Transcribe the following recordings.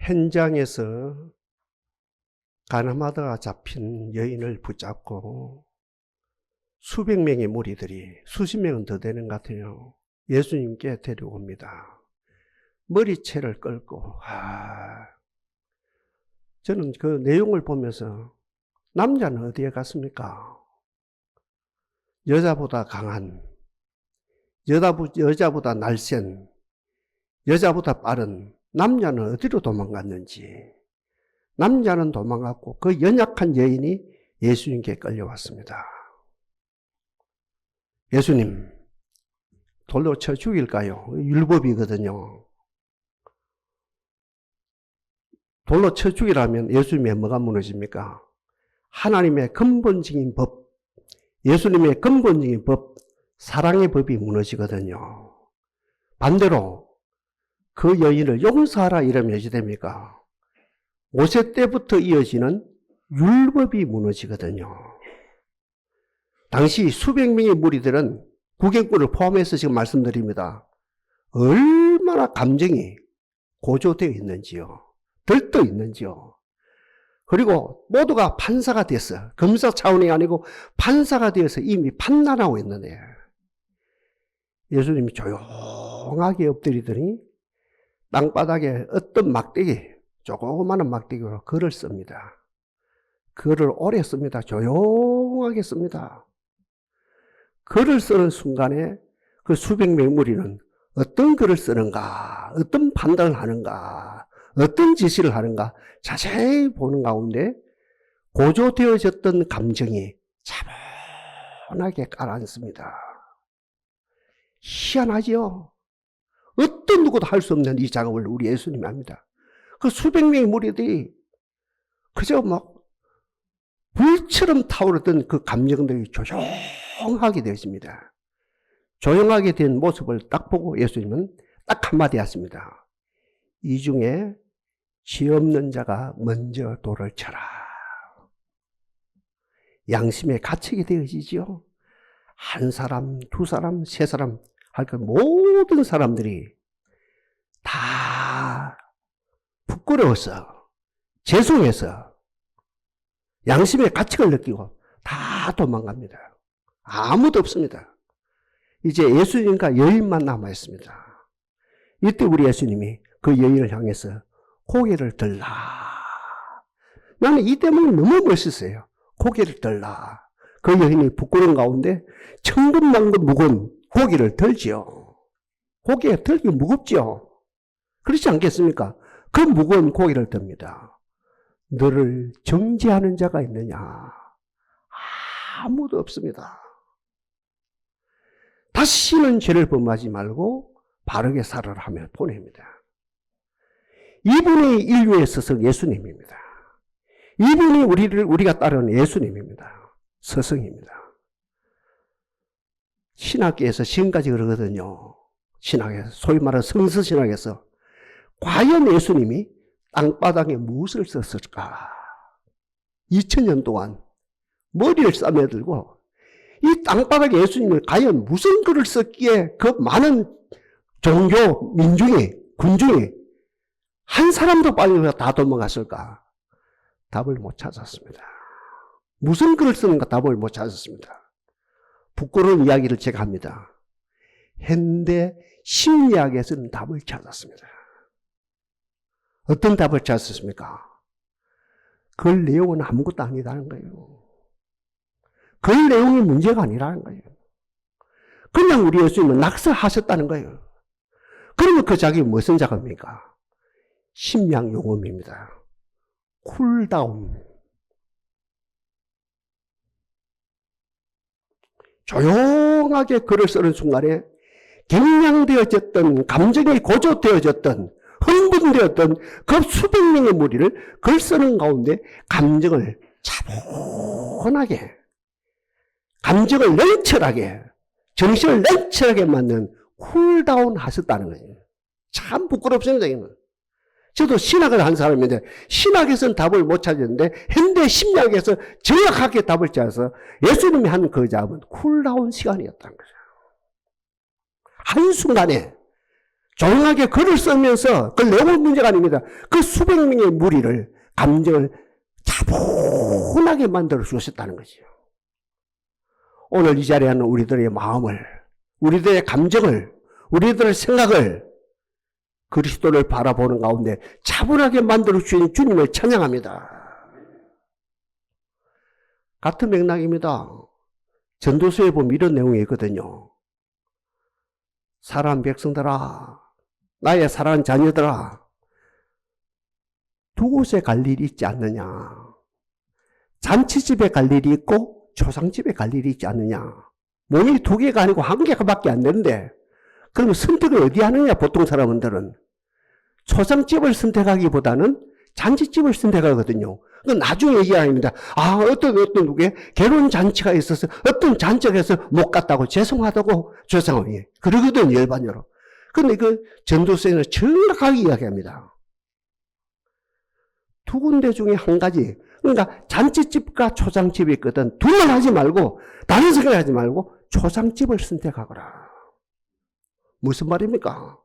현장에서 가늠하다가 잡힌 여인을 붙잡고 수백 명의 무리들이, 수십 명은 더 되는 것 같아요, 예수님께 데려옵니다. 머리채를 끌고. 저는 그 내용을 보면서 남자는 어디에 갔습니까? 여자보다 강한, 여자보다 날쌘, 여자보다 빠른 남자는 어디로 도망갔는지. 남자는 도망갔고 그 연약한 여인이 예수님께 끌려왔습니다. 예수님, 돌로 쳐 죽일까요? 율법이거든요. 돌로 쳐 죽이라면 예수님의 뭐가 무너집니까? 하나님의 근본적인 법, 예수님의 근본적인 법, 사랑의 법이 무너지거든요. 반대로 그 여인을 용서하라 이러면 어찌 됩니까? 모세 때부터 이어지는 율법이 무너지거든요. 당시 수백 명의 무리들은, 구경꾼을 포함해서 지금 말씀드립니다, 얼마나 감정이 고조되어 있는지요, 들떠 있는지요. 그리고 모두가 판사가 됐어. 검사 차원이 아니고 판사가 되어서 이미 판단하고 있는데 예수님이 조용하게 엎드리더니 땅바닥에 어떤 막대기, 조그마한 막대기로 글을 씁니다. 글을 오래 씁니다. 조용하게 씁니다. 글을 쓰는 순간에 그 수백 명의 무리는 어떤 글을 쓰는가, 어떤 판단을 하는가, 어떤 지시를 하는가 자세히 보는 가운데 고조되어졌던 감정이 차분하게 가라앉습니다. 희한하죠? 어떤 누구도 할 수 없는 이 작업을 우리 예수님이 합니다. 그 수백 명의 무리들이 그저 막 불처럼 타오르던 그 감정들이 조용하게 되었습니다. 조용하게 된 모습을 딱 보고 예수님은 딱 한마디 하십니다. 이 중에 죄 없는 자가 먼저 돌을 쳐라. 양심에 갇히게 되어지죠. 한 사람, 두 사람, 세 사람 할 것, 모든 사람들이 다 부끄러워서, 죄송해서, 양심의 가책을 느끼고 다 도망갑니다. 아무도 없습니다. 이제 예수님과 여인만 남아있습니다. 이때 우리 예수님이 그 여인을 향해서 고개를 들라. 나는 이 때문에 너무 멋있어요. 고개를 들라. 그 여인이 부끄러운 가운데 천근만근 무거운 고개를 들지요. 고개가 들기 무겁죠. 그렇지 않겠습니까? 그 무거운 고개를 듭니다. 너를 정죄하는 자가 있느냐? 아무도 없습니다. 다시는 죄를 범하지 말고 바르게 살아라 하며 보냅니다. 이분이 인류의 스승 예수님입니다. 이분이 우리가 따르는 예수님입니다. 스승입니다. 신학계에서 지금까지 그러거든요. 신학에서, 소위 말하는 성서신학에서 과연 예수님이 땅바닥에 무엇을 썼을까? 2000년 동안 머리를 싸매들고 이 땅바닥에 예수님을 과연 무슨 글을 썼기에 그 많은 종교, 민중이, 군중이 한 사람도 빠지고 다 도망갔을까? 답을 못 찾았습니다. 무슨 글을 쓰는가 답을 못 찾았습니다. 부끄러운 이야기를 제가 합니다. 현대 심리학에서는 답을 찾았습니다. 어떤 답을 찾았습니까? 그 내용은 아무것도 아니라는 거예요. 그 내용이 문제가 아니라는 거예요. 그냥 우리 예수님은 낙서하셨다는 거예요. 그러면 그 작업이 무슨 작업입니까? 심리학 용어입니다. 쿨다운. 조용하게 글을 쓰는 순간에 격량되어졌던, 감정이 고조되어졌던, 흥분되었던 그 수백 명의 무리를 글 쓰는 가운데 감정을 차분하게, 감정을 냉철하게, 정신을 냉철하게 만든 쿨다운 하셨다는 거예요. 참 부끄럽습니다, 이거는. 저도 신학을 한 사람인데 신학에서는 답을 못 찾았는데 현대 심리학에서 정확하게 답을 찾아서 예수님이 한 그 작업은 쿨다운 시간이었다는 거죠. 한순간에 조용하게 글을 쓰면서 그 내용은 문제가 아닙니다. 그 수백 명의 무리를 감정을 차분하게 만들어 주셨다는 거죠. 오늘 이 자리에 있는 우리들의 마음을, 우리들의 감정을, 우리들의 생각을 그리스도를 바라보는 가운데 차분하게 만들어 주신 주님을 찬양합니다. 같은 맥락입니다. 전도서에 보면 이런 내용이 있거든요. 사랑하는 백성들아, 나의 사랑하는 자녀들아, 두 곳에 갈 일이 있지 않느냐. 잔치집에 갈 일이 있고 초상집에 갈 일이 있지 않느냐. 몸이 두 개가 아니고 한 개밖에 안 되는데 그러면 선택을 어디 하느냐. 보통 사람들은 초상집을 선택하기보다는 잔치집을 선택하거든요. 그건 나중에 얘기 아닙니다. 어떤 누구의 결혼 잔치가 있어서 어떤 잔치가 있어서 못 갔다고 죄송하다고 죄송하게 그러거든요, 일반적으로. 근데 그 전도서에는 정확하게 이야기합니다. 두 군데 중에 한 가지, 그러니까 잔치집과 초상집이 있거든. 둘만 하지 말고 다른 생각을 하지 말고 초상집을 선택하거라. 무슨 말입니까?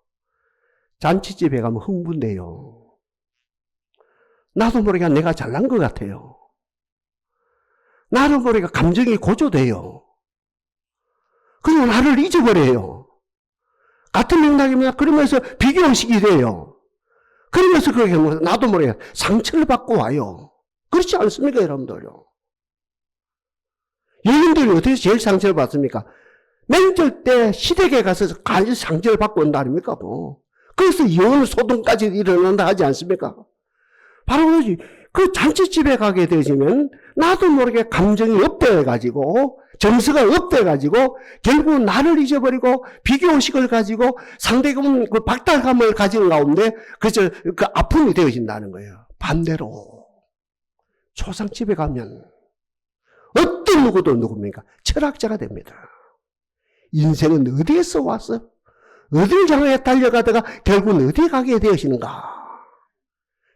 잔치집에 가면 흥분돼요. 나도 모르게 내가 잘난 것 같아요. 나도 모르게 감정이 고조돼요. 그리고 나를 잊어버려요. 같은 맥락입니다. 그러면서 비교의식이 돼요. 그러면서 그렇게 나도 모르게 상처를 받고 와요. 그렇지 않습니까, 여러분들요? 여러분들이 어떻게 제일 상처를 받습니까? 명절 때 시댁에 가서 간지 상처를 받고 온다 아닙니까, 뭐. 그래서 이혼 소동까지 일어난다 하지 않습니까? 바로 그러지. 그 잔치집에 가게 되시면 나도 모르게 감정이 업돼가지고 정서가 업돼가지고 결국 나를 잊어버리고 비교의식을 가지고 상대방 그 박탈감을 가진 가운데 그래서 그 아픔이 되어진다는 거예요. 반대로 초상집에 가면 어떤 누구도 누굽니까? 철학자가 됩니다. 인생은 어디에서 왔어? 어딜 향해 달려가다가 결국은 어디에 가게 되어지는가?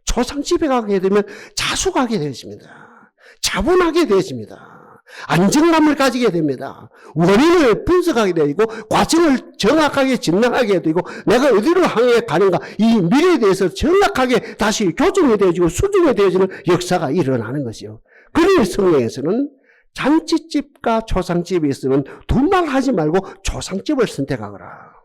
초상집에 가게 되면 자숙하게 되어집니다. 차분하게 되어집니다. 안정감을 가지게 됩니다. 원인을 분석하게 되고 과정을 정확하게 진단하게 되고 내가 어디로 향해 가는가 이 미래에 대해서 정확하게 다시 교정이 되어지고 수정이 되어지는 역사가 일어나는 것이요. 그러니 성경에서는 잔치집과 초상집이 있으면 둘만 하지 말고 초상집을 선택하거라.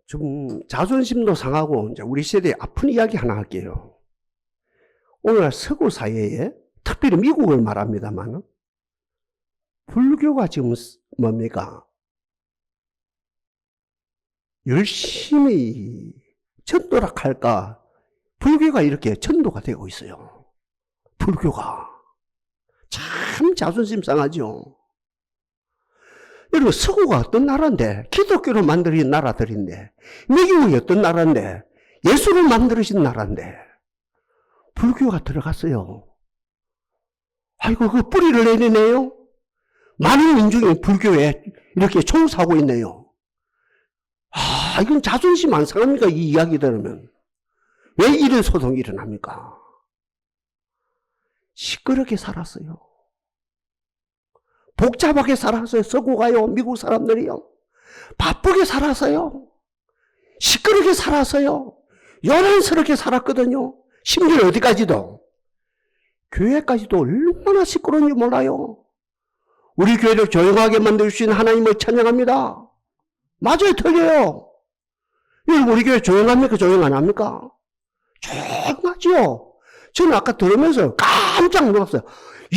좀 자존심도 상하고 이제 우리 세대에 아픈 이야기 하나 할게요. 오늘날 서구 사회에 특별히 미국을 말합니다만 불교가 지금 뭡니까? 열심히 전도락할까? 불교가 이렇게 전도가 되고 있어요. 불교가 참 자존심 상하죠. 여러분 서구가 어떤 나라인데 기독교로 만들어진 나라들인데 미국이 어떤 나라인데 예수로 만들어진 나라인데 불교가 들어갔어요. 아이고 그 뿌리를 내리네요. 많은 민중이 불교에 이렇게 총사하고 있네요. 이건 자존심 안 상합니까? 이 이야기 들으면. 왜 이런 소동이 일어납니까? 시끄럽게 살았어요. 복잡하게 살았어요. 서구가요. 미국 사람들이요. 바쁘게 살았어요. 시끄럽게 살았어요. 요란스럽게 살았거든요. 심지어 어디까지도. 교회까지도 얼마나 시끄러운지 몰라요. 우리 교회를 조용하게 만들어주신 하나님을 찬양합니다. 맞아요. 틀려요. 우리 교회 조용합니까? 조용 안 합니까? 조용하죠. 저는 아까 들으면서 깜짝 놀랐어요.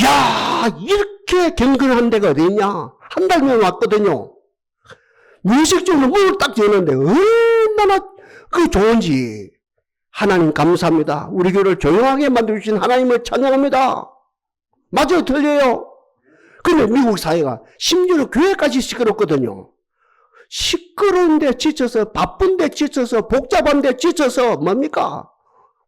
야, 이렇게 경건한 데가 어디 있냐? 한 달만 왔거든요. 무의식적으로 문을 딱 여는데 얼마나 그 좋은지. 하나님 감사합니다. 우리 교회를 조용하게 만들어주신 하나님을 찬양합니다. 맞아요. 틀려요. 근데 미국 사회가 심지어 교회까지 시끄럽거든요. 시끄러운데 지쳐서 바쁜데 지쳐서 복잡한데 지쳐서 뭡니까?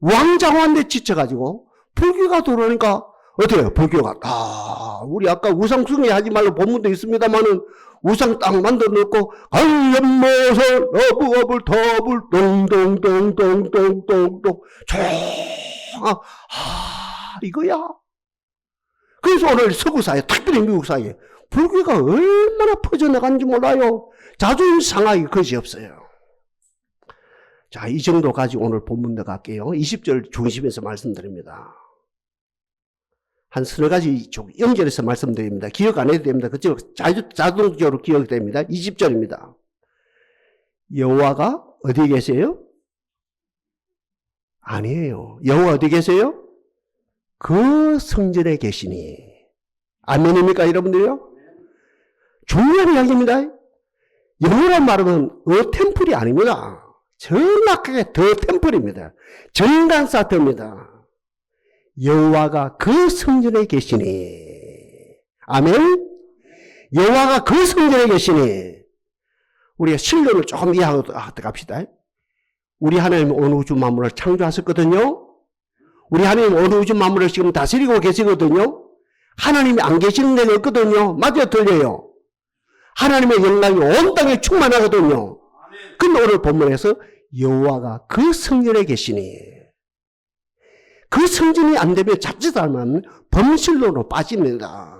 왕장한데 지쳐가지고 불교가 들어오니까 어때요? 불교가 우리 아까 우상 숭배하지 말로 본문도 있습니다만은 우상 딱 만들어 놓고 관련모서 러브업을 더블 동동동동동동동 이거야. 그래서 오늘 서구 사회, 특별히 미국 사회에 불교가 얼마나 퍼져나가는지 몰라요. 자존심 상하기 그지없어요. 자, 이 정도 가지고 오늘 본문 들어갈게요. 20절 중심에서 말씀드립니다. 한 서너 가지 연결해서 말씀드립니다. 기억 안 해도 됩니다. 그쪽 자동적으로 기억됩니다. 20절입니다. 여호와가 어디 계세요? 아니에요. 여호와 어디 계세요? 그 성전에 계시니. 아멘입니까, 여러분들요? 중요한 이야기입니다. 여호와란 말은 템플이 아닙니다. 정확하게 더 템플입니다. 정관사터입니다. 여호와가 그 성전에 계시니. 아멘. 여호와가 그 성전에 계시니. 우리가 실론을 조금 이해하고 갑시다. 우리 하나님 온 우주 만물을 창조하셨거든요. 우리 하나님 온 우주 만물을 지금 다스리고 계시거든요. 하나님이 안 계시는 데는 없거든요. 맞아요, 틀려요? 하나님의 영광이 온 땅에 충만하거든요. 근데 오늘 본문에서 여호와가 그 성전에 계시니. 그 성전이 안 되면 자칫하면 범실로로 빠집니다.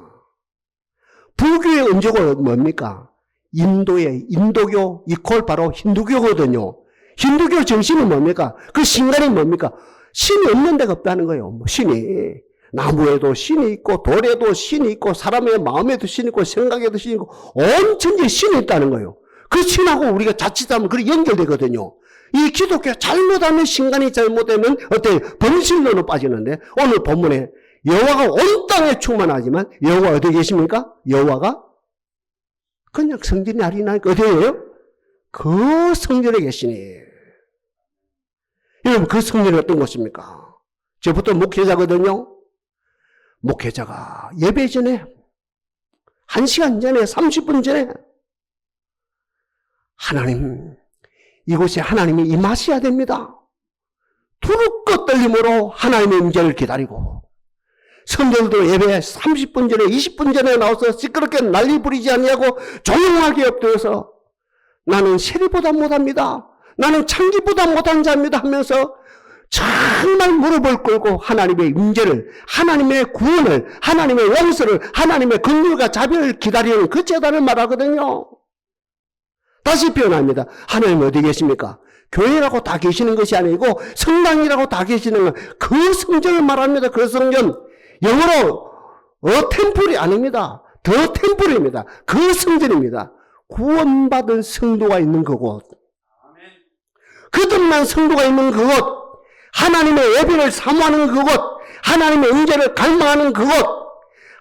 불교의 은조가 뭡니까? 인도교 이퀄 바로 힌두교거든요. 힌두교 정신은 뭡니까? 그 신간이 뭡니까? 신이 없는 데가 없다는 거예요. 신이. 나무에도 신이 있고 돌에도 신이 있고 사람의 마음에도 신이 있고 생각에도 신이 있고 온 천지에 신이 있다는 거예요. 그 신하고 우리가 자칫하면 그렇게 연결되거든요. 이 기독교 잘못하면 신간이 잘못되면 어때요? 범실로는 빠지는데 오늘 본문에 여호와가 온 땅에 충만하지만 여호와 어디 계십니까? 여호와가 그냥 성전이 아니니까 어디예요? 그 성전에 계시니. 여러분 그 성전이 어떤 곳입니까? 저부터 목회자거든요. 목회자가 예배 전에 1시간 전에 30분 전에 하나님 이곳에 하나님이 임하셔야 됩니다. 두렵고 떨림으로 하나님의 임재를 기다리고 성도들도 예배 30분 전에 20분 전에 나와서 시끄럽게 난리 부리지 아니하고 조용하게 엎드려서 나는 세리보다 못합니다. 나는 창기보다 못한 자입니다 하면서 정말 무릎을 꿇고 하나님의 임재를, 하나님의 구원을, 하나님의 용서를, 하나님의 긍휼과 자비를 기다리는 그 제단을 말하거든요. 다시 표현합니다. 하나님 어디 계십니까? 교회라고 다 계시는 것이 아니고 성당이라고 다 계시는 그 성전을 말합니다. 그 성전. 영어로 템플이 아닙니다. 더 템플입니다. 그 성전입니다. 구원받은 성도가 있는 그곳. 거듭난 성도가 있는 그곳. 하나님의 예배를 사모하는 그곳. 하나님의 은혜를 갈망하는 그곳.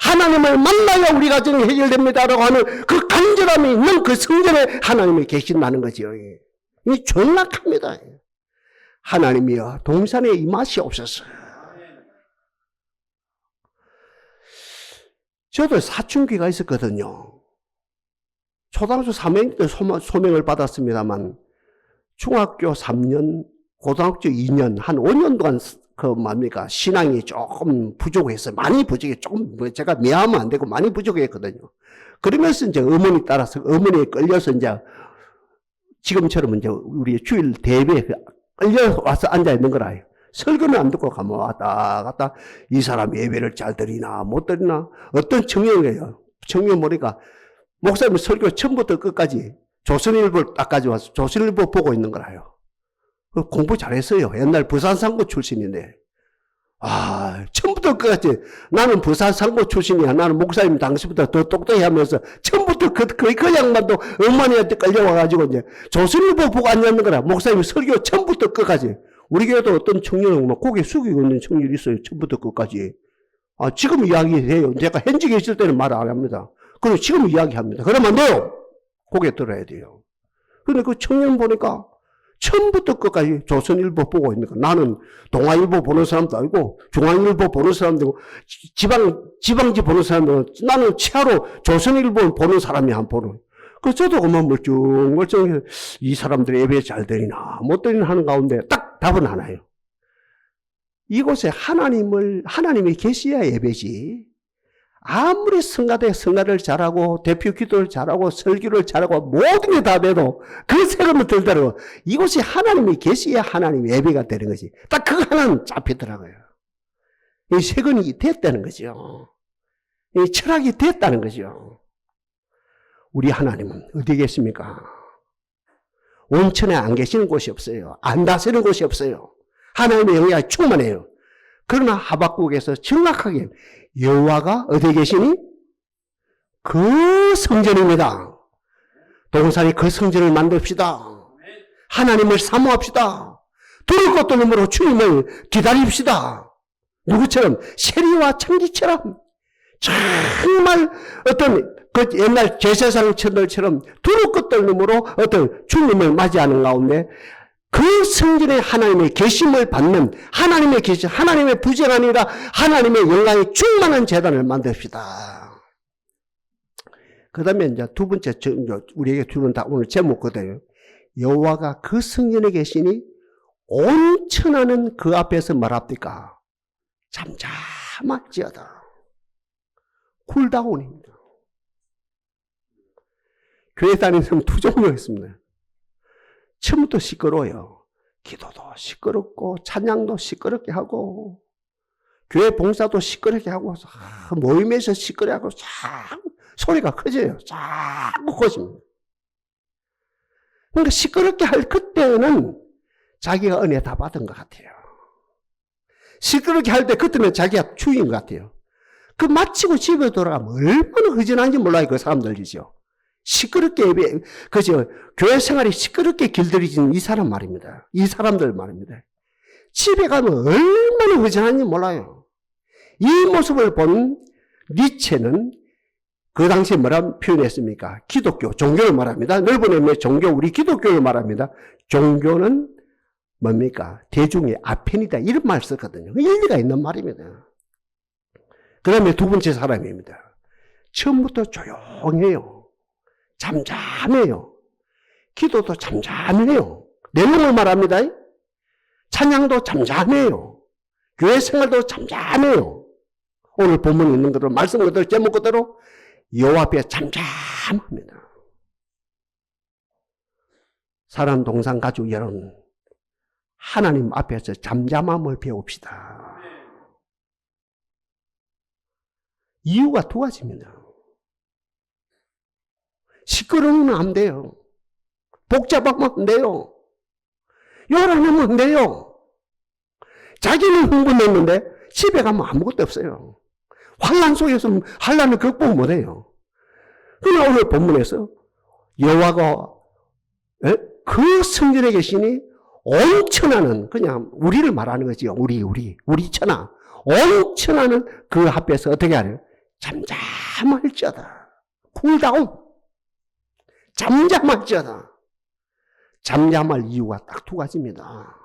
하나님을 만나야 우리 가정이 해결됩니다라고 하는 그 간절함이 있는 그 성전에 하나님이 계신다는 거죠. 이 정확합니다. 하나님이여 동산에 임하시옵소서. 저도 사춘기가 있었거든요. 초등학교 3학년 때 소명을 받았습니다만 중학교 3년, 고등학교 2년, 한 5년 동안 신앙이 조금 부족했어요. 많이 부족해. 조금, 제가 미워하면 안 되고 많이 부족했거든요. 그러면서 이제 어머니에 끌려서 이제, 지금처럼 이제 우리 주일 대회에 끌려와서 앉아있는 거라요. 설교는 안 듣고 가면 왔다 갔다 이 사람 예배를 잘 드리나 못 드리나 어떤 청년이에요. 청년 보니까 목사님 설교 처음부터 끝까지 조선일보를 딱 가져와서 조선일보 보고 있는 거라요. 공부 잘했어요. 옛날 부산상고 출신인데. 처음부터 끝까지 나는 부산상고 출신이야. 나는 목사님 당시부터 더 똑똑히 하면서 처음부터 그 양반도 어머니한테 끌려와가지고 이제 조선일보 보고 앉아있는 거라. 목사님 설교 처음부터 끝까지. 우리 교회도 어떤 청년은 막 고개 숙이고 있는 청년이 있어요. 처음부터 끝까지. 지금 이야기해요. 제가 현직에 있을 때는 말 안 합니다. 그리고 지금 이야기합니다. 그러면 안 돼요. 고개 들어야 돼요. 근데 그 청년 보니까 처음부터 끝까지 조선일보 보고 있는 거. 나는 동아일보 보는 사람도 아니고 중앙일보 보는 사람도 아니고 지방지 보는 사람도 아니고 나는 치아로 조선일보 보는 사람이 안 보는. 그래서 저도 그만 멀쩡멀쩡해서 이 사람들이 예배 잘 드리나 못 드리나 하는 가운데 딱 답은 하나예요. 이곳에 하나님이 계셔야 예배지. 아무리 성가를 잘하고 대표 기도를 잘하고 설교를 잘하고 모든 게 다 돼도 그 세금을 들더라도 이곳이 하나님이 계셔야 하나님 예배가 되는 거지. 딱 그거 하나는 잡히더라고요. 이 세금이 됐다는 거죠. 이 철학이 됐다는 거죠. 우리 하나님은 어디 계십니까? 온천에 안 계시는 곳이 없어요. 안 다스리는 곳이 없어요. 하나님의 영향이 충만해요. 그러나 하박국에서 정확하게 여호와가 어디 계시니? 그 성전입니다. 동산이 그 성전을 만듭시다. 하나님을 사모합시다. 두를 것도 넘으로 주님을 기다립시다. 누구처럼? 세리와 청지처럼 정말 어떤 그 옛날 제사장처럼 두를 것도 넘으로 어떤 주님을 맞이하는 가운데 그 성전에 하나님의 계심을 받는 하나님의 계심, 하나님의 부재가 아니라 하나님의 영광이 충만한 제단을 만듭시다. 그 다음에 이제 두 번째, 우리에게 주는 다 오늘 제목거든요. 여호와가 그 성전에 계시니 온천하는 그 앞에서 말합니까? 잠잠할지어다. 쿨다운입니다. 교회 다니는 사람 두 종류가 있습니다. 처음부터 시끄러워요. 기도도 시끄럽고 찬양도 시끄럽게 하고 교회 봉사도 시끄럽게 하고 모임에서 시끄럽게 하고 자꾸 소리가 커져요. 자꾸 커집니다. 그러니까 시끄럽게 할 그때는 자기가 은혜 다 받은 것 같아요. 시끄럽게 할 때 그때는 자기가 주인 것 같아요. 그 마치고 집에 돌아가면 얼마나 허전한지 몰라요. 그 사람들이죠. 시끄럽게 그죠? 교회 생활이 시끄럽게 길들여진 이 사람 말입니다. 이 사람들 말입니다. 집에 가면 얼마나 허전한지 몰라요. 이 모습을 본 니체는 그 당시에 뭐라 표현했습니까? 기독교, 종교를 말합니다. 넓은 의미의 종교, 우리 기독교를 말합니다. 종교는 뭡니까? 대중의 아편이다. 이런 말 썼거든요. 일리가 있는 말입니다. 그 다음에 두 번째 사람입니다. 처음부터 조용해요. 잠잠해요. 기도도 잠잠해요. 내용을 말합니다. 찬양도 잠잠해요. 교회 생활도 잠잠해요. 오늘 본문에 있는 것대로 말씀 그대로 제목 그대로 여호와 앞에 잠잠합니다. 사랑 동상 가족 여러분, 하나님 앞에서 잠잠함을 배웁시다. 이유가 두 가지입니다. 시끄러우면 안 돼요. 복잡하면 안 돼요. 요란하면 안 돼요. 자기는 흥분했는데 집에 가면 아무것도 없어요. 환란 속에서 환란을 극복 못해요. 그러나 오늘 본문에서 여호와가 그 성전에 계시니 온천하는, 그냥 우리를 말하는 거지요. 우리 천하. 온천하는 그 앞에서 어떻게 하래요? 잠잠할지어다. 쿨다운. 잠잠할지어다. 잠잠할 이유가 딱 두 가지입니다.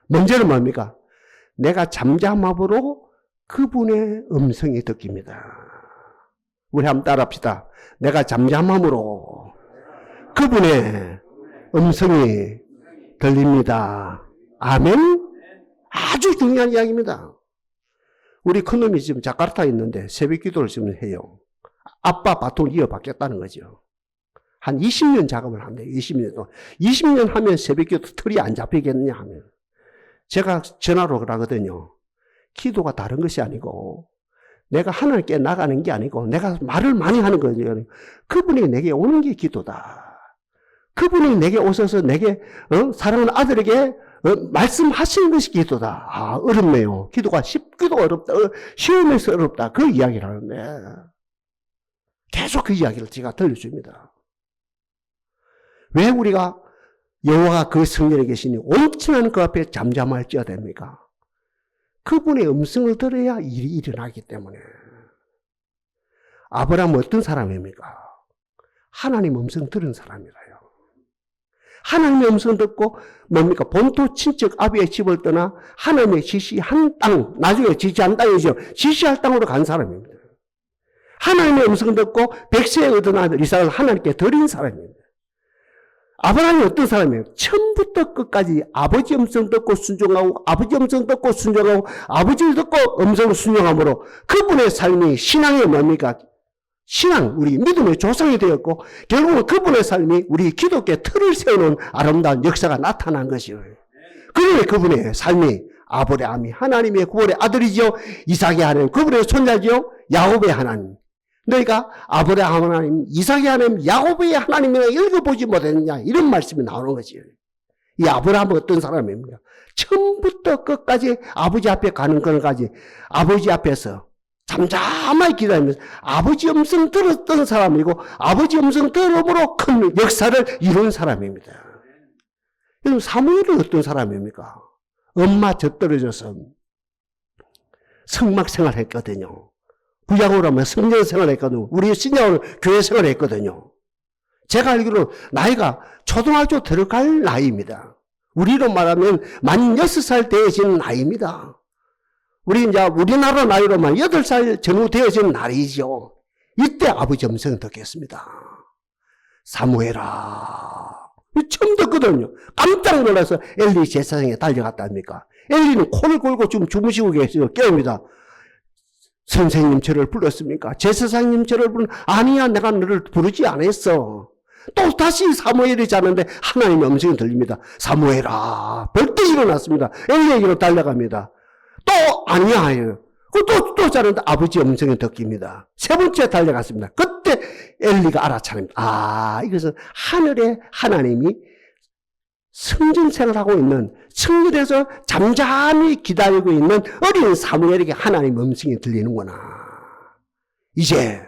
먼저는 뭡니까? 내가 잠잠함으로 그분의 음성이 듣깁니다. 우리 한번 따라합시다. 내가 잠잠함으로 그분의 음성이 들립니다. 아멘? 아주 중요한 이야기입니다. 우리 큰놈이 지금 자카르타에 있는데 새벽 기도를 지금 해요. 아빠 바톤 이어받겠다는 거죠. 한 20년 작업을 한대요. 20년 동안. 20년 하면 새벽 기도 틀이 안 잡히겠느냐 하면. 제가 전화로 그러거든요. 기도가 다른 것이 아니고 내가 하나님께 나가는 게 아니고 내가 말을 많이 하는 거죠. 그분이 내게 오는 게 기도다. 그분이 내게 오셔서 내게 사랑하는 아들에게 말씀하시는 것이 기도다. 아, 어렵네요. 기도가 쉽기도 어렵다. 쉬우면서 어렵다. 그 이야기를 하는데 계속 그 이야기를 제가 들려줍니다. 왜 우리가 여호와가 그 성전에 계시니 온천한 그 앞에 잠잠할지어야 됩니까? 그분의 음성을 들어야 일이 일어나기 때문에. 아브라함은 어떤 사람입니까? 하나님 음성 들은 사람이라요. 하나님의 음성 듣고 뭡니까? 본토 친척 아비의 집을 떠나 하나님의 지시한 땅, 나중에 지시한 땅이죠. 지시할 땅으로 간 사람입니다. 하나님의 음성 듣고 백세에 얻은 아들 이삭을 하나님께 드린 사람입니다. 아브라함이 어떤 사람이에요? 처음부터 끝까지 아버지 음성 듣고 순종하고 아버지 음성 듣고 순종하고 아버지를 듣고 음성 순종함으로 그분의 삶이 신앙의 뭡니까? 신앙, 우리 믿음의 조상이 되었고 결국은 그분의 삶이 우리 기독교의 틀을 세우는 아름다운 역사가 나타난 것이에요. 그러니 그분의 삶이 아브라함이 하나님의 구원의 아들이죠. 이삭의 하나님, 그분의 손자죠. 야곱의 하나님. 너희가 아브라함 하나님, 이삭의 하나님, 야곱의 하나님이나 읽어보지 못했느냐, 이런 말씀이 나오는 거지. 이 아브라함은 어떤 사람입니까? 처음부터 끝까지 아버지 앞에 가는 것까지 아버지 앞에서 잠잠하게 기다리면서 아버지 음성 들었던 사람이고 아버지 음성 들음으로 큰 역사를 이룬 사람입니다. 여러분, 사무엘은 어떤 사람입니까? 엄마 젖떨어져서 성막 생활했거든요. 구약으로 하면 성전 생활했거든요. 우리 신약으로 교회 생활했거든요. 제가 알기로 나이가 초등학교 들어갈 나이입니다. 우리로 말하면 만 6살 되어진 나이입니다. 우리 이제 우리나라 나이로만 8살 전후 되어진 나이죠. 이때 아버지 음성을 듣겠습니다. 사무엘아. 처음 듣거든요. 깜짝 놀라서 엘리 제사장에 달려갔답니까? 엘리는 코를 골고 지금 주무시고 계시고 깨웁니다. 선생님 저를 불렀습니까? 제사장님 저를 아니야, 내가 너를 부르지 않았어. 또 다시 사무엘이 자는데 하나님의 음성이 들립니다. 사무엘아. 벌떡 일어났습니다. 엘리에게로 달려갑니다. 또 아니야. 또 자는데 아버지 음성이 듣깁니다. 세 번째 달려갔습니다. 그때 엘리가 알아차립니다. 아, 이것은 하늘의 하나님이 성전 생활하고 있는, 성전에서 잠잠히 기다리고 있는 어린 사무엘에게 하나님의 음성이 들리는구나. 이제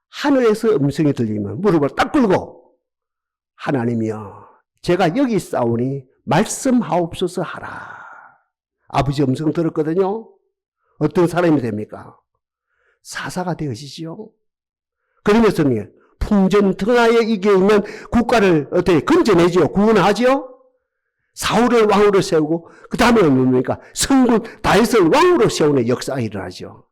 하늘에서 음성이 들리면 무릎을 딱 꿇고, 하나님이여, 제가 여기 싸우니 말씀하옵소서 하라. 아버지 음성 들었거든요. 어떤 사람이 됩니까? 사사가 되어지죠. 그러면서 풍전등하에 이겨 있는 국가를 어떻게 건져내지요? 구원하지요? 사울을 왕으로 세우고 그 다음에 뭡니까? 성군 다윗을 왕으로 세우는 역사가 일어나죠.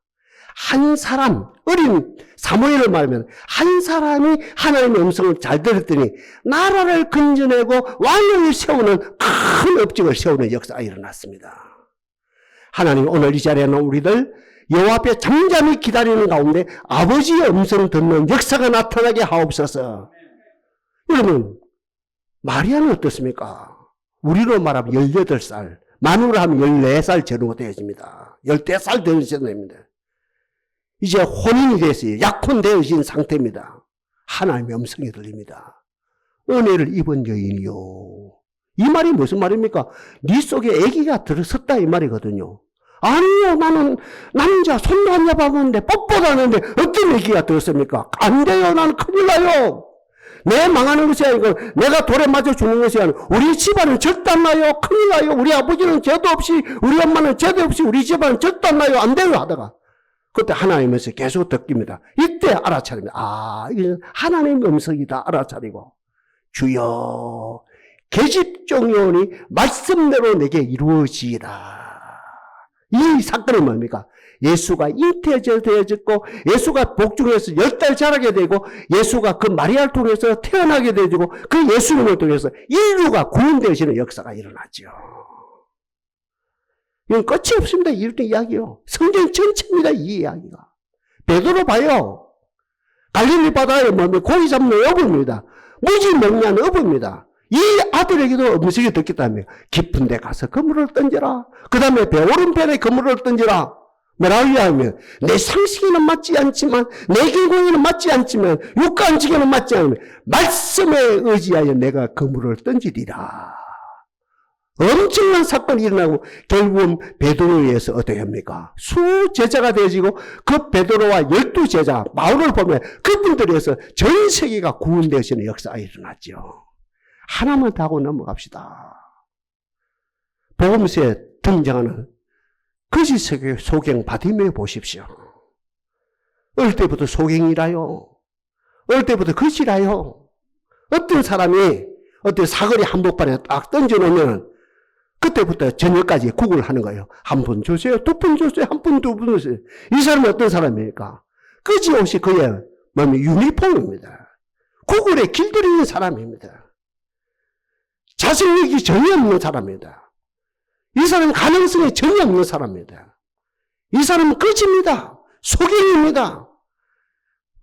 한 사람, 어린 사무엘을 말하면 한 사람이 하나님의 음성을 잘 들었더니 나라를 건져내고 왕을 세우는 큰 업적을 세우는 역사가 일어났습니다. 하나님 오늘 이 자리에는 우리들 여호와 앞에 잠잠히 기다리는 가운데 아버지의 음성 듣는 역사가 나타나게 하옵소서. 여러분, 마리아는 어떻습니까? 우리로 말하면 18살, 만으로 하면 14살 전후가 되어집니다. 14살 되어져야 됩니다. 이제 혼인이 됐어요. 약혼되어진 상태입니다. 하나님의 음성이 들립니다. 은혜를 입은 여인이요. 이 말이 무슨 말입니까? 네 속에 아기가 들어섰다 이 말이거든요. 아니요, 나는 남자 손도 안 잡아봤는데 뽀뽀도 안 했는데 어떤 아기가 들었습니까? 안 돼요, 나는 큰일 나요. 내 망하는 것이 아니고 내가 돌에 맞아 죽는 것이 아니고 우리 집안은 절대 안 나요. 큰일 나요. 우리 아버지는 죄도 없이, 우리 엄마는 죄도 없이 우리 집안은 절대 안 나요. 안 돼요 하다가 그때 하나님에서 계속 듣깁니다. 이때 알아차립니다. 아, 이게 하나님의 음성이다 알아차리고, 주여 계집종이오니 말씀대로 내게 이루어지이다. 이 사건이 뭡니까? 예수가 잉태되어졌고 예수가 복중에서 10달 자라게 되고 예수가 그 마리아를 통해서 태어나게 되고 그 예수님을 통해서 인류가 구원되어지는 역사가 일어나죠. 이건 끝이 없습니다. 이렇게 이야기요. 성경 전체입니다. 이 이야기가. 베드로 봐요. 갈릴리 바다에 고기 잡는 어부입니다. 무지 명료한 어부입니다. 이 아들에게도 음성이 듣겠다며 깊은 데 가서 그물을 던져라. 그 다음에 배 오른편에 그물을 던져라. 뭐라고 이야기하면 내 상식에는 맞지 않지만 내 경공에는 맞지 않지만 육간직에는 맞지 않으면 말씀에 의지하여 내가 그물을 던지리라. 엄청난 사건이 일어나고 결국은 베드로에 의해서 어떻게 합니까? 수제자가 되어지고 그 베드로와 12제자 바울을 보면 그분들에 의해서 전 세계가 구원되어지는 역사가 일어났죠. 하나만 더 하고 넘어갑시다. 복음서에 등장하는 거짓 소경 바디메오 보십시오. 어릴 때부터 소경이라요. 어릴 때부터 거짓이라요. 어떤 사람이 어떤 사거리 한복판에 딱 던져놓으면 그때부터 저녁까지 구걸 하는 거예요. 한 분 주세요. 두 분 주세요. 한 분, 두 분 주세요. 이 사람은 어떤 사람입니까? 거짓없이 그의 유니폼입니다. 구걸에 길들이는 사람입니다. 자신력이 전혀 없는 사람입니다. 이 사람은 가능성이 전혀 없는 사람입니다. 이 사람은 거짓입니다. 속임입니다.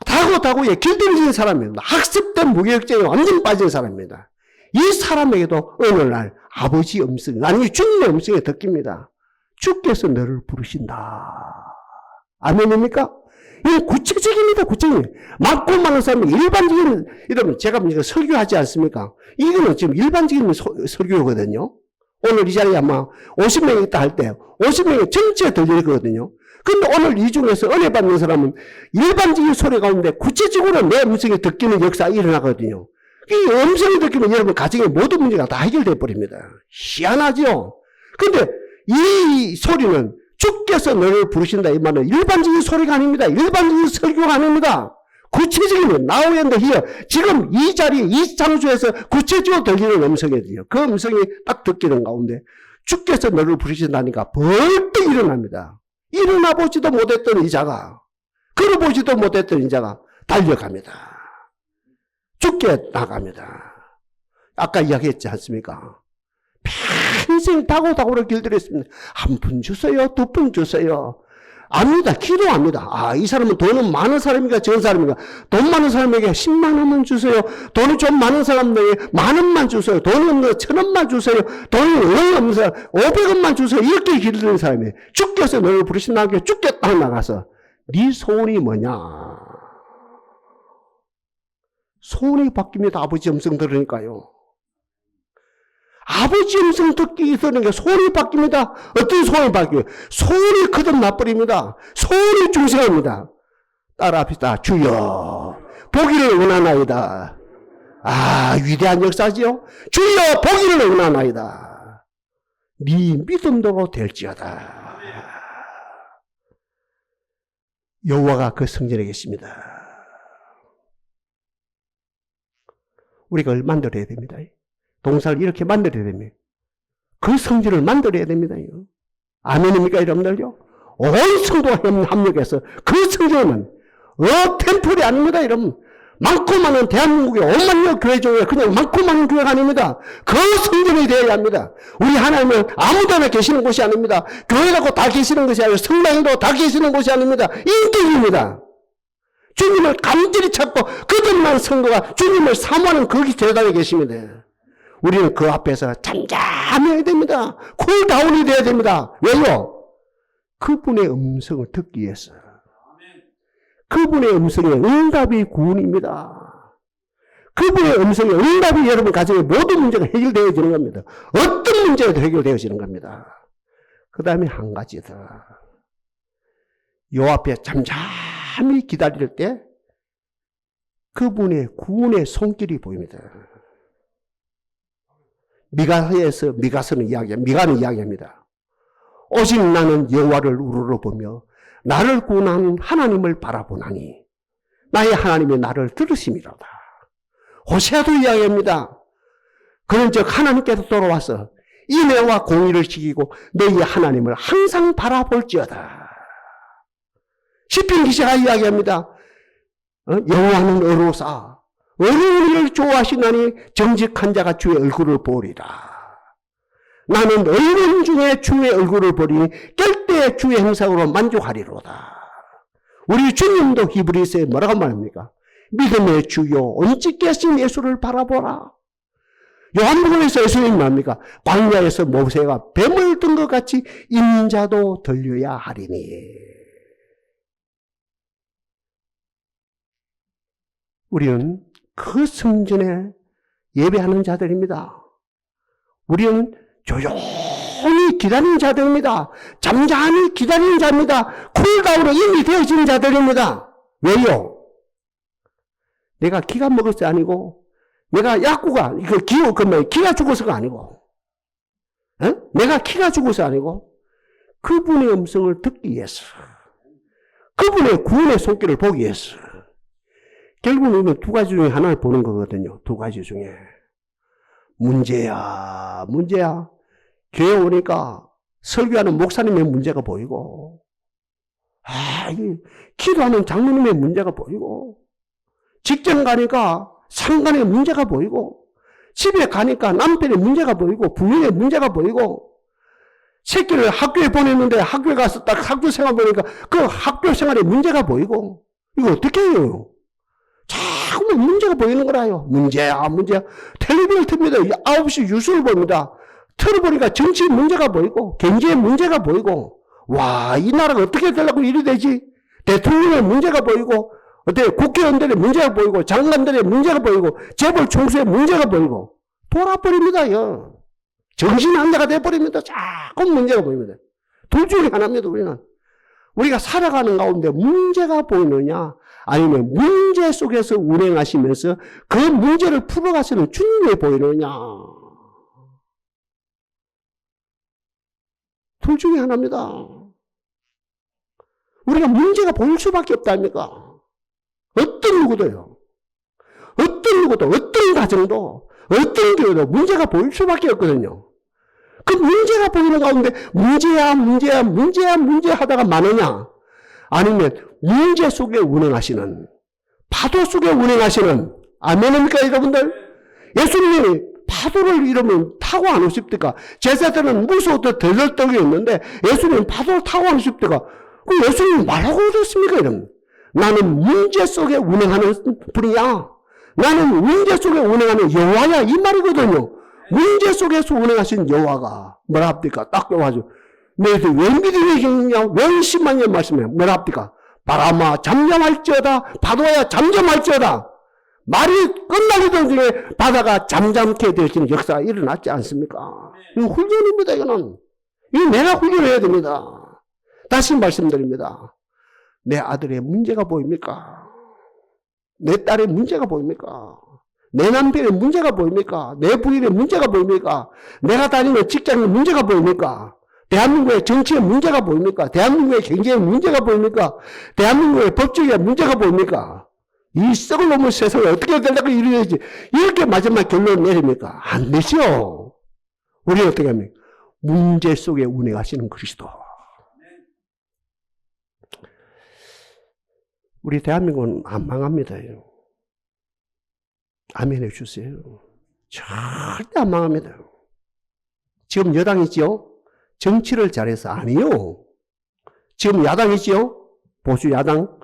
다고다고에 길들이는 사람입니다. 학습된 무교육자에 완전 빠진 사람입니다. 이 사람에게도 어느 날 아버지 음성, 아니면 주님의 음성이 듣깁니다. 주께서 너를 부르신다. 아멘입니까? 이게 구체적입니다. 구체적인. 많고 많은 사람이 일반적인, 여러분 제가 설교하지 않습니까? 이거는 지금 일반적인 설교거든요. 오늘 이 자리에 아마 50명이 있다 할 때 50명이 전체 들릴 거거든요. 근데 오늘 이 중에서 은혜 받는 사람은 일반적인 소리 가운데 구체적으로 내 음성이 듣기는 역사가 일어나거든요. 이 음성이 듣기면 여러분 가정의 모든 문제가 다 해결돼 버립니다. 희한하죠? 근데 이 소리는 주께서 너를 부르신다 이 말은 일반적인 소리가 아닙니다. 일반적인 설교가 아닙니다. 구체적인 Now and here 지금 이 자리 이 장소에서 구체적으로 들리는 음성이거든요. 그 음성이 딱 듣기는 가운데 주께서 너를 부르신다니까 벌떡 일어납니다. 일어나 보지도 못했던 이자가 걸어보지도 못했던 이자가 달려갑니다. 주께 나갑니다. 아까 이야기했지 않습니까? 평생 다고다고를 길들였습니다. 한 푼 주세요. 두 푼 주세요. 압니다. 기도합니다. 아, 이 사람은 돈은 많은 사람인가 적은 사람인가. 돈 많은 사람에게 10만 원만 주세요. 돈이 좀 많은 사람에게 만 원만 주세요. 돈이 없는 1,000원만 주세요. 돈이 없는 사람 500원만 주세요. 이렇게 길들이는 사람이 주께서 너를 부르신다고 주께 딱 나가서 네 소원이 뭐냐. 소원이 바뀝니다. 아버지 음성 들으니까요. 아버지 음성 듣기 들으니까 소원이 바뀝니다. 어떤 소원이 바뀌어요? 소원이 거듭나버립니다. 소원이 중생합니다. 따라합시다. 주여 보기를 원하나이다. 아, 위대한 역사지요. 주여 보기를 원하나이다. 네 믿음대로 될지어다. 여호와가 그 성전에 계십니다. 우리가 만들어야 됩니다. 동사를 이렇게 만들어야 됩니다. 그 성전을 만들어야 됩니다. 아멘입니까 여러분들요? 온 성도가 합력해서 그 성전은 템플이 아닙니다. 여러분 많고 많은 대한민국의 5만여 교회 중에 그냥 많고 많은 교회가 아닙니다. 그 성전이 되어야 합니다. 우리 하나님은 아무데나 계시는 곳이 아닙니다. 교회라고 다 계시는 것이 아니라 성당에도 다 계시는 곳이 아닙니다. 인격입니다. 주님을 간절히 찾고 거듭난 성도가 주님을 사모하는 거기 재단에 계십니다. 우리는 그 앞에서 잠잠해야 됩니다. 쿨다운이 돼야 됩니다. 왜요? 그분의 음성을 듣기 위해서. 그분의 음성의 응답이 구원입니다. 그분의 음성의 응답이 여러분 가정의 모든 문제가 해결되어지는 겁니다. 어떤 문제도 해결되어지는 겁니다. 그 다음에 한 가지 더. 요 앞에 잠잠히 기다릴 때 그분의 구원의 손길이 보입니다. 미가서는 이야기합니다. 오직 나는 여호와를 우러러 보며 나를 구원하는 하나님을 바라보나니 나의 하나님이 나를 들으심이로다. 호세아도 이야기합니다. 그는 즉 하나님께서 돌아와서 인애와 공의를 지키고 너희 하나님을 항상 바라볼지어다. 시편 기자가 이야기합니다. 여호와는 의로사 어려운 일을 좋아하시나니 정직한 자가 주의 얼굴을 보리라. 나는 어려운 중에 주의 얼굴을 보리니 깰 때 주의 형상으로 만족하리로다. 우리 주님도 히브리서에 뭐라고 말합니까? 믿음의 주요 온직 계신 예수를 바라보라. 요한복음에서 예수님이 말합니까? 광야에서 모세가 뱀을 든 것 같이 인자도 들려야 하리니. 우리는 그 성전에 예배하는 자들입니다. 우리는 조용히 기다리는 자들입니다. 잠잠히 기다리는 자입니다. 쿨다운으로 이미 되어진 자들입니다. 왜요? 내가 기가 먹어서 아니고, 내가 약구가, 기가 죽어서가 아니고, 내가 기가 죽어서 아니고, 그분의 음성을 듣기 위해서, 그분의 구원의 손길을 보기 위해서, 결국은 두 가지 중에 하나를 보는 거거든요. 두 가지 중에. 문제야. 교회 오니까 설교하는 목사님의 문제가 보이고, 기도하는 장로님의 문제가 보이고, 직장 가니까 상간의 문제가 보이고, 집에 가니까 남편의 문제가 보이고, 부인의 문제가 보이고, 새끼를 학교에 보냈는데 학교에 가서 딱 학교 생활 보니까 그 학교 생활에 문제가 보이고, 이거 어떻게 해요? 자꾸 문제가 보이는 거라요. 문제야. 텔레비전을 틉니다. 9시 뉴스를 봅니다. 털어보니까 정치 문제가 보이고 경제 문제가 보이고 와, 이 나라가 어떻게 되려고 이리 되지? 대통령의 문제가 보이고 어때 국회의원들의 문제가 보이고 장관들의 문제가 보이고 재벌 총수의 문제가 보이고 돌아버립니다요. 정신환자가 돼버립니다. 자꾸 문제가 보입니다. 둘 중에 하나입니다. 우리가 살아가는 가운데 문제가 보이느냐 아니면 문제 속에서 운행하시면서 그 문제를 풀어가시는 주님이 보이느냐. 둘 중에 하나입니다. 우리가 문제가 보일 수밖에 없다니까. 어떤 누구도요. 어떤 누구도 어떤 가정도 어떤 교회도 문제가 보일 수밖에 없거든요. 그 문제가 보이는 가운데 문제 하다가 많으냐 아니면 문제 속에 운행하시는 파도 속에 운행하시는 아멘입니까 여러분들? 예수님이 파도를 이러면 타고 안 오십니까? 제자들은 무서워서 덜덜 있는데 예수님은 파도를 타고 안 오십니까? 그럼 예수님이 말하고 오셨습니까? 이러면 나는 문제 속에 운행하는 분이야. 나는 문제 속에 운행하는 여호와야 이 말이거든요. 문제 속에서 운행하신 여호와가 뭐라 합니까? 딱 와가지고 너희들 왜 믿음이 경냐? 왜 의심하냐 말씀해. 뭐라 합니까? 바람아 잠잠할지어다 파도야 잠잠할지어다. 말이 끝나기 전에 바다가 잠잠게 되어지는 역사가 일어났지 않습니까? 이거 훈련입니다. 이거는. 이거 내가 훈련해야 됩니다. 다시 말씀드립니다. 내 아들의 문제가 보입니까? 내 딸의 문제가 보입니까? 내 남편의 문제가 보입니까? 내 부인의 문제가 보입니까? 내가 다니는 직장의 문제가 보입니까? 대한민국의 정치의 문제가 보입니까? 대한민국의 경제의 문제가 보입니까? 대한민국의 법적의 문제가 보입니까? 이 썩을 놈의 세상을 어떻게 되려고 이래야지 이렇게 마지막 결론을 내립니까? 안 되죠. 우리 어떻게 합니까? 문제 속에 운행하시는 그리스도. 우리 대한민국은 안 망합니다. 아멘 해주세요. 절대 안 망합니다. 지금 여당이지요? 정치를 잘해서 아니요. 지금 야당이지요? 보수 야당.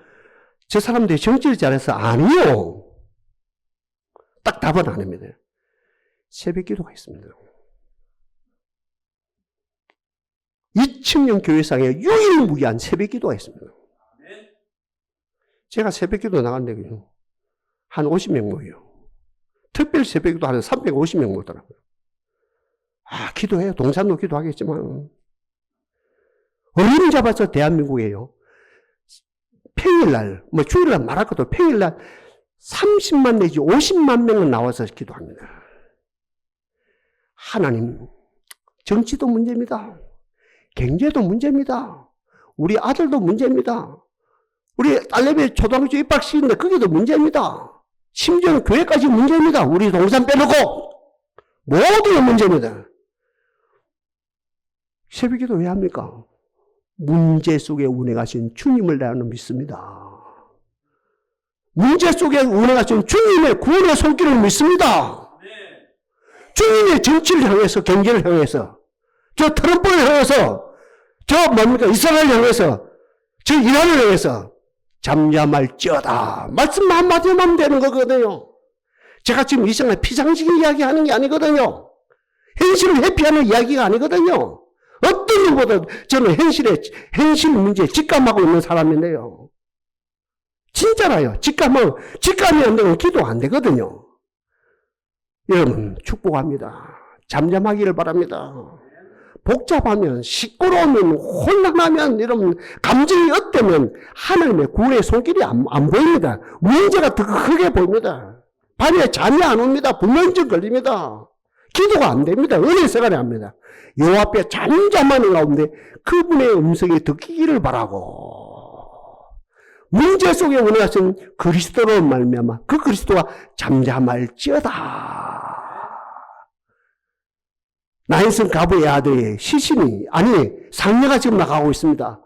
저 사람들이 정치를 잘해서 아니요. 딱 답은 아닙니다. 새벽 기도가 있습니다. 2,000년 교회상에 유일무이한 새벽 기도가 있습니다. 제가 새벽 기도 나갔는데 한 50명 모여요. 특별 새벽 기도 하는 350명 모더라고요. 기도해요. 동산도 기도하겠지만. 어린 잡아서 대한민국에요. 평일날, 주일날 말할 것도 평일날 30만 내지 50만 명은 나와서 기도합니다. 하나님, 정치도 문제입니다. 경제도 문제입니다. 우리 아들도 문제입니다. 우리 딸내미 초등학교 입학시키는데 그게도 문제입니다. 심지어는 교회까지 문제입니다. 우리 동산 빼놓고 모두가 문제입니다. 새벽기도 왜 합니까? 문제 속에 운행하신 주님을 나는 믿습니다. 문제 속에 운행하신 주님의 구원의 손길을 믿습니다. 주님의 정치를 향해서 경제를 향해서 저 트럼프를 향해서 저 뭡니까 이스라엘을 향해서 저 이란을 향해서 잠잠할지어다. 말씀 한마디만 하면 되는 거거든요. 제가 지금 이 시간에 피상적인 이야기하는 게 아니거든요. 현실을 회피하는 이야기가 아니거든요. 어떤 일보다 저는 현실 문제에 직감하고 있는 사람인데요. 진짜라요. 직감이 안 되면 기도 안 되거든요. 여러분 축복합니다. 잠잠하기를 바랍니다. 복잡하면 시끄러우면 혼란하면 이런 감정이 어때면 하나님의 구원의 손길이 안 보입니다. 문제가 더 크게 보입니다. 밤에 잠이 안 옵니다. 불면증 걸립니다. 기도가 안 됩니다. 은혜 생활이 안 합니다. 여호와 앞에 잠잠하는 가운데 그분의 음성이 듣기를 바라고 문제 속에 운행하신 그리스도로 말미암아 그 그리스도가 잠잠할지어다. 나인성 가부의 아들이 시신이 상녀가 지금 나가고 있습니다.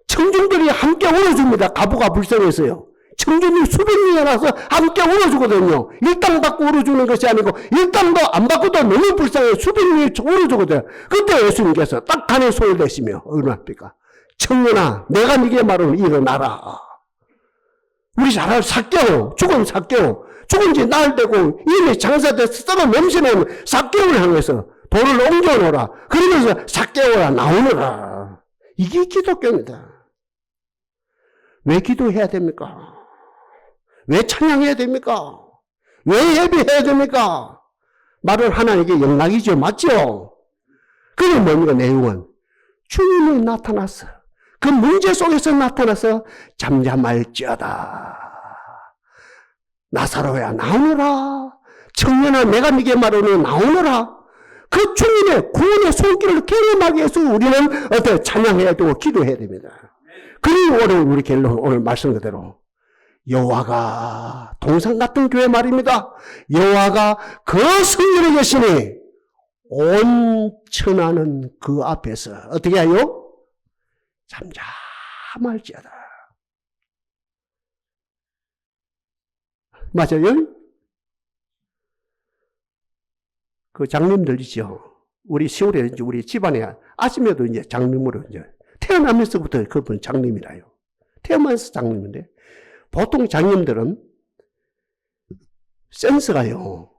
청중들이 함께 울어줍니다. 가부가 불쌍해서요. 청중들이 수백 명이 나서 함께 울어주거든요. 일당 받고 울어주는 것이 아니고 일당도 안 받고도 너무 불쌍해 수백 명이 울어주거든요. 그때 예수님께서 딱 간에 손을 대시며 얼마입니까? 청년아 내가 네게 말하면 일어나라. 우리 잘 알 삭개오 죽은 지 나흘 되고 이미 장사돼서 썩어 냄새나는 삭개오를 향해서 돌을 옮겨놓으라. 그러면서 삭개오라 나오너라. 이게 기독교입니다. 왜 기도해야 됩니까? 왜 찬양해야 됩니까? 왜 예배해야 됩니까? 말은 하나님께 영락이죠. 맞죠? 그게 뭡니까? 내용은 주님이 나타났어. 그 문제 속에서 나타나서 잠잠할지어다. 나사로야 나오너라. 청년아 내가 네게 말하노니 나오너라. 그 주님의 구원의 손길을 경험하기 위해서 우리는 어떻게 찬양해야 되고 기도해야 됩니다. 그리고 오늘 우리 결론 오늘 말씀 그대로 여호와가 동상 같은 교회 말입니다. 여호와가 그 성전에 계시니 온 천하는 그 앞에서 어떻게 하요? 잠잠할지어다. 맞아요? 그 장님들 있죠. 우리 시골에 이제 우리 집안에 아침에도 이제 장님으로 이제 태어나면서부터 그분 장님이라요. 태어나면서 장님인데 보통 장님들은 센스가요.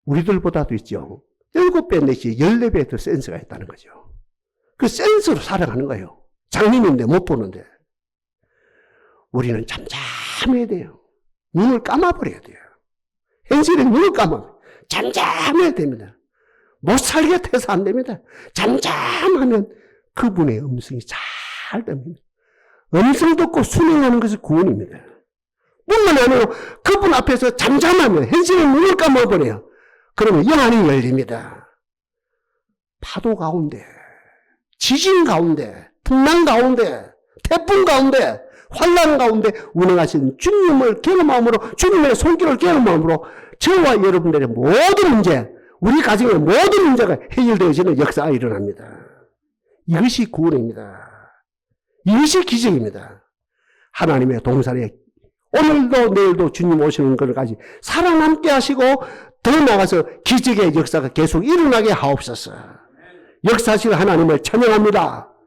우리들보다도 있죠. 7배 내지 14배 더 센스가 있다는 거죠. 그 센스로 살아가는 거예요. 장님인데 못 보는데. 우리는 잠잠해야 돼요. 눈을 감아버려야 돼요. 현실에 눈을 감아. 잠잠해야 됩니다. 못 살겠다 안 됩니다. 잠잠하면 그분의 음성이 잘 됩니다. 음성 듣고 순응하는 것이 구원입니다. 뿐만 아니라 그분 앞에서 잠잠하면 현실의 눈을 감아버려요. 그러면 영안이 열립니다. 파도 가운데, 지진 가운데, 풍랑 가운데, 태풍 가운데, 환난 가운데 운행하신 주님을 경험함으로, 주님의 손길을 경험함으로 저와 여러분들의 모든 문제, 우리 가정의 모든 문제가 해결되어지는 역사가 일어납니다. 이것이 구원입니다. 이것이 기적입니다. 하나님의 동산에 오늘도 내일도 주님 오시는 것을 가지고 살아남게 하시고 더 나아가서 기적의 역사가 계속 일어나게 하옵소서. 역사실 하나님을 찬양합니다.